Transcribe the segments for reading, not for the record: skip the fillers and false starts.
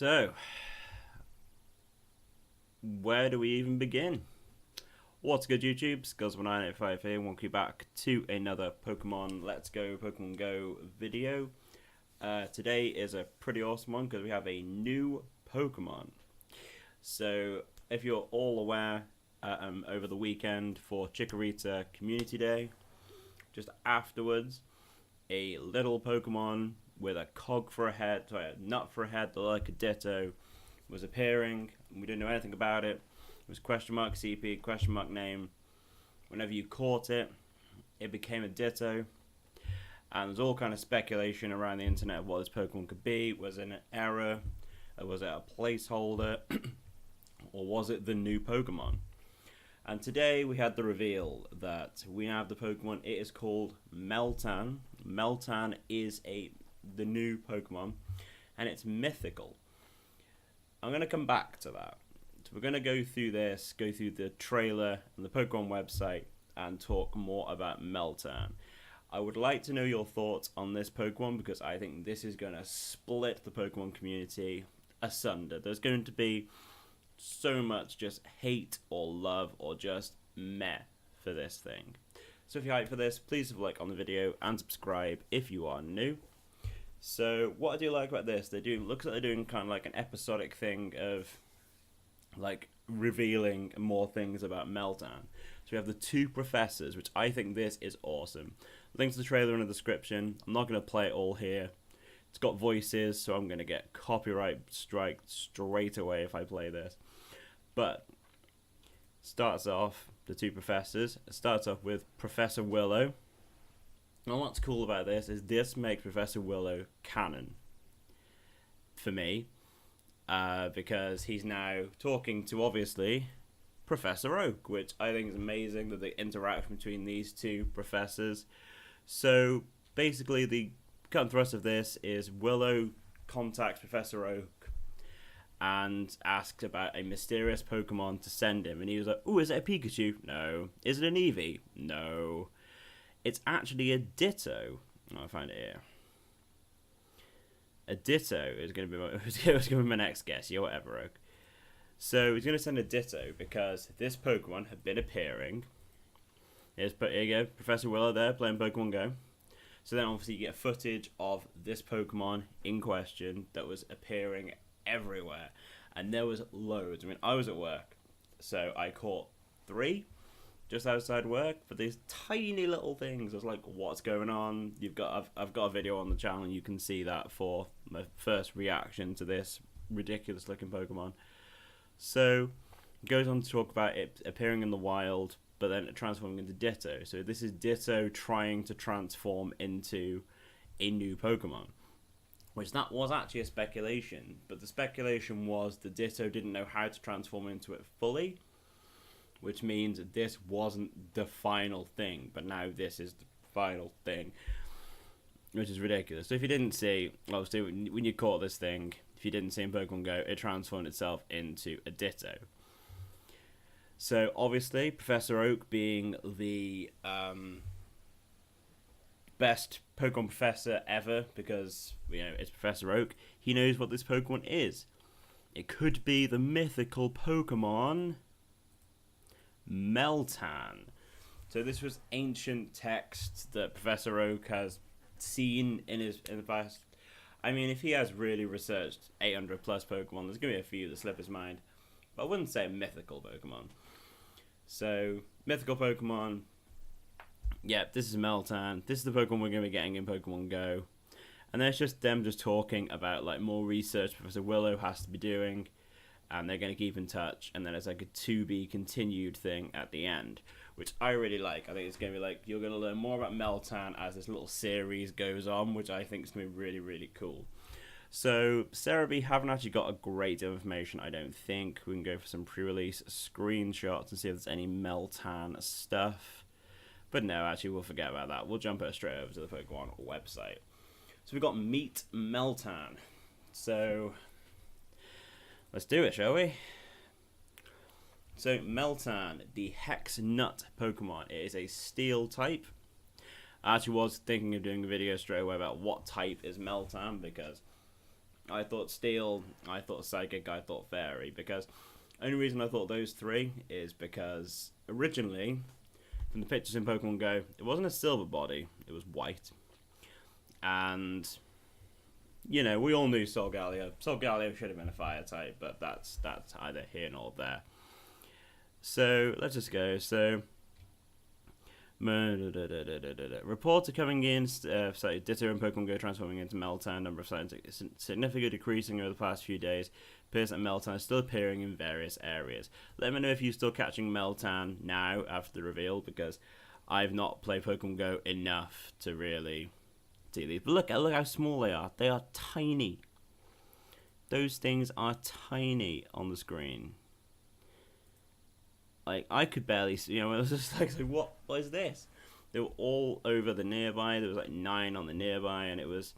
So, where do we even begin? What's good, YouTube? Skilzin985 here. Welcome you back to another Pokemon Let's Go Pokemon Go video. Today is a pretty awesome one because we have a new Pokemon. So, if you're all aware, over the weekend for Chikorita Community Day, just afterwards, a little Pokemon with a cog for a head, sorry, a nut for a head that looked like a Ditto, was appearing. We didn't know anything about it. It was question mark CP, question mark name. Whenever you caught it, it became a Ditto. And there's all kind of speculation around the internet of what this Pokemon could be. Was it an error? Or was it a placeholder? Or was it the new Pokemon? And today we had the reveal that we have the Pokemon. It is called Meltan. Meltan is the new Pokemon, and it's mythical. I'm going to come back to that. So we're going to go through this, go through the trailer and the Pokemon website, and talk more about Meltan. I would like to know your thoughts on this Pokemon because I think this is going to split the Pokemon community asunder. There's going to be so much just hate or love or just meh for this thing. So if you're hyped for this, please leave a like on the video and subscribe if you are new. So what I do like about this, looks like they're doing kind of like an episodic thing of like revealing more things about Meltan. So we have the two professors, which I think this is awesome. Links to the trailer in the description. I'm not going to play it all here. It's got voices, so I'm going to get copyright strike straight away if I play this. But starts off, the two professors. It starts off with Professor Willow. And what's cool about this is this makes Professor Willow canon for me, because he's now talking to, obviously, Professor Oak, which I think is amazing that the interaction between these two professors. So basically the cut and thrust of this is Willow contacts Professor Oak and asks about a mysterious Pokemon to send him, and he was like, "Ooh, is it a Pikachu? No. Is it an Eevee? No. It's actually a Ditto." Oh, I find it here. A Ditto is going to be my next guess. Yeah, whatever, Oak. So he's going to send a Ditto because this Pokemon had been appearing. Here you go, Professor Willow there playing Pokemon Go. So then obviously you get footage of this Pokemon in question that was appearing everywhere. And there was loads. I mean, I was at work, so I caught 3 just outside work for these tiny little things. I was like, what's going on? I've got a video on the channel, and you can see that for my first reaction to this ridiculous looking Pokemon. So it goes on to talk about it appearing in the wild, but then it transforming into Ditto. So this is Ditto trying to transform into a new Pokemon, which that was actually a speculation, but the speculation was the Ditto didn't know how to transform into it fully, which means this wasn't the final thing, but now this is the final thing, which is ridiculous. So if you didn't see, obviously when you caught this thing, if you didn't see in Pokemon Go, it transformed itself into a Ditto. So obviously Professor Oak, being the best Pokemon professor ever, because it's Professor Oak, he knows what this Pokemon is. It could be the mythical Pokemon Meltan. So this was ancient text that Professor Oak has seen in the past. I mean, if he has really researched 800 plus Pokemon, there's going to be a few that slip his mind. But I wouldn't say mythical Pokemon. So, mythical Pokemon. Yeah, this is Meltan. This is the Pokemon we're going to be getting in Pokemon Go. And there's just them just talking about like more research Professor Willow has to be doing. And they're going to keep in touch. And then it's like a to be continued thing at the end, which I really like. I think it's going to be like, you're going to learn more about Meltan as this little series goes on, which I think is going to be really, really cool. So, Surrport haven't actually got a great deal of information, I don't think. We can go for some pre-release screenshots and see if there's any Meltan stuff. But no, actually, we'll forget about that. We'll jump it straight over to the Pokemon website. So we've got Meet Meltan. So let's do it, shall we? So Meltan, the Hex Nut Pokemon. It is a Steel type. I actually was thinking of doing a video straight away about what type is Meltan, because I thought Steel, I thought Psychic, I thought Fairy, because only reason I thought those three is because originally, from the pictures in Pokemon Go, it wasn't a silver body, it was white. And, you know, we all knew Solgaleo. Solgaleo should have been a fire type, but that's either here nor there. So, let's just go. So, reports are coming in, Ditto and Pokemon Go transforming into Meltan, number of signs significantly decreasing over the past few days. Appears that Meltan is still appearing in various areas. Let me know if you're still catching Meltan now after the reveal, because I've not played Pokemon Go enough to really see these. But look how small they are. They are tiny. Those things are tiny on the screen. Like, I could barely see, you know, it was just like what is this? They were all over the nearby. There was like 9 on the nearby, and it was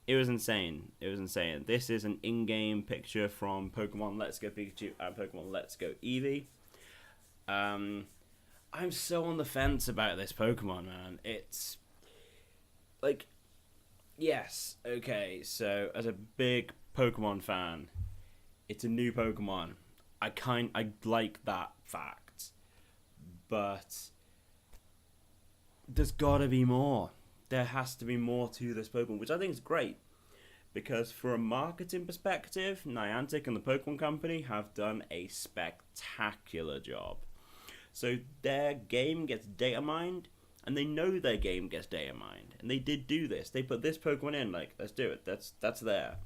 insane. It was insane. This is an in-game picture from Pokemon Let's Go Pikachu and Pokemon Let's Go Eevee. I'm so on the fence about this Pokemon, man. It's like, yes, okay, so as a big Pokemon fan, it's a new Pokemon. I like that fact. But there's gotta be more. There has to be more to this Pokemon, which I think is great. Because from a marketing perspective, Niantic and the Pokemon Company have done a spectacular job. So their game gets data mined, and they know their game gets data mined. And they did do this. They put this Pokemon in, like, let's do it. That's there.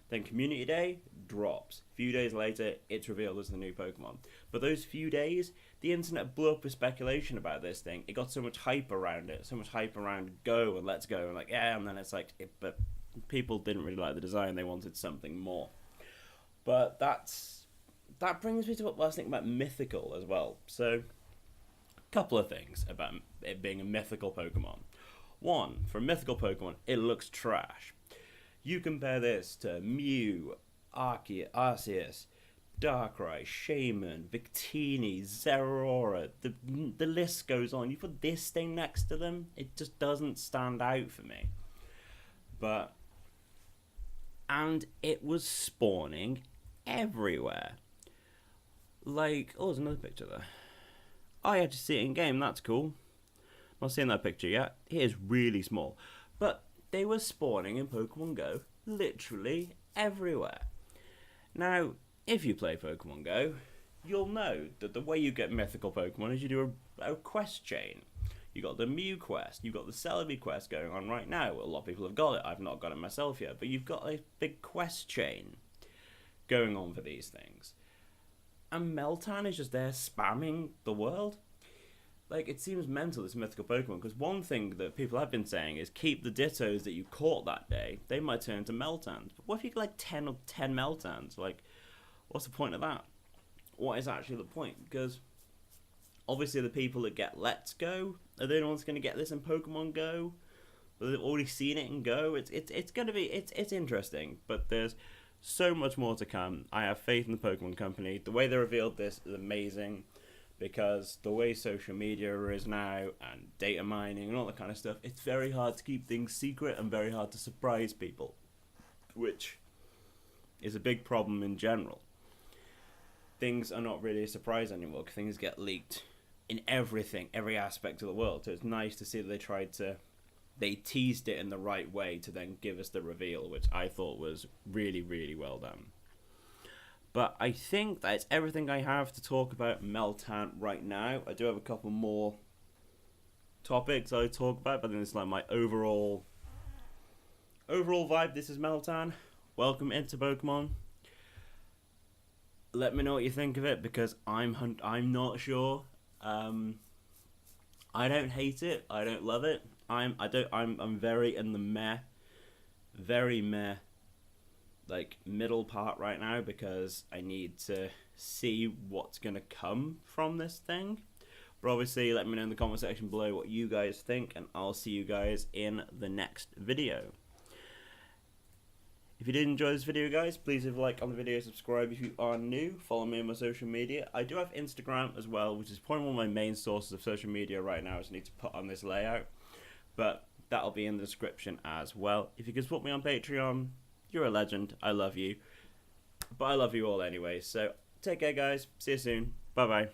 Then Community Day drops. A few days later, it's revealed as the new Pokemon. But those few days, the internet blew up with speculation about this thing. It got so much hype around it. So much hype around Go and Let's Go. And like, yeah, and then it's like, but people didn't really like the design. They wanted something more. But that brings me to what I was thinking about Mythical as well. So, a couple of things about it being a mythical Pokemon. One, for a mythical Pokemon, it looks trash. You compare this to Mew, Arceus, Darkrai, Shaman, Victini, Zeraora. The list goes on. You put this thing next to them, it just doesn't stand out for me. And it was spawning everywhere. Like, oh, there's another picture there. Oh, yeah, just see it in game. That's cool. Not seeing that picture yet. It is really small, but they were spawning in Pokemon Go literally everywhere. Now, if you play Pokemon Go, you'll know that the way you get mythical Pokemon is you do a quest chain. You got the Mew quest, you've got the Celebi quest going on right now. A lot of people have got it. I've not got it myself yet, but you've got a big quest chain going on for these things. And Meltan is just there spamming the world. Like, it seems mental, this mythical Pokemon, because one thing that people have been saying is keep the Dittos that you caught that day. They might turn into Meltans. But what if you get like 10 Meltans? Like, what's the point of that? What is actually the point? Because obviously the people that get Let's Go, are they the ones going to get this in Pokemon Go? Well, they've already seen it in Go. It's going to be, it's interesting, but there's so much more to come. I have faith in the Pokemon Company. The way they revealed this is amazing. Because the way social media is now, and data mining and all that kind of stuff, it's very hard to keep things secret and very hard to surprise people. Which is a big problem in general. Things are not really a surprise anymore, because things get leaked in everything, every aspect of the world. So it's nice to see that they teased it in the right way to then give us the reveal, which I thought was really, really well done. But I think that's everything I have to talk about Meltan right now. I do have a couple more topics I talk about, but then it's like my overall vibe. This is Meltan. Welcome into Pokemon. Let me know what you think of it, because I'm not sure. I don't hate it. I don't love it. I'm very in the very meh. Like middle part right now, because I need to see what's gonna come from this thing. But obviously let me know in the comment section below what you guys think, and I'll see you guys in the next video. If you did enjoy this video, guys, please leave a like on the video, subscribe if you are new, follow me on my social media. I do have Instagram as well, which is probably one of my main sources of social media right now. I just need to put on this layout, but that'll be in the description as well. If you could support me on Patreon, You're a legend. I love you. But I love you all anyway. So take care, guys. See you soon. Bye bye.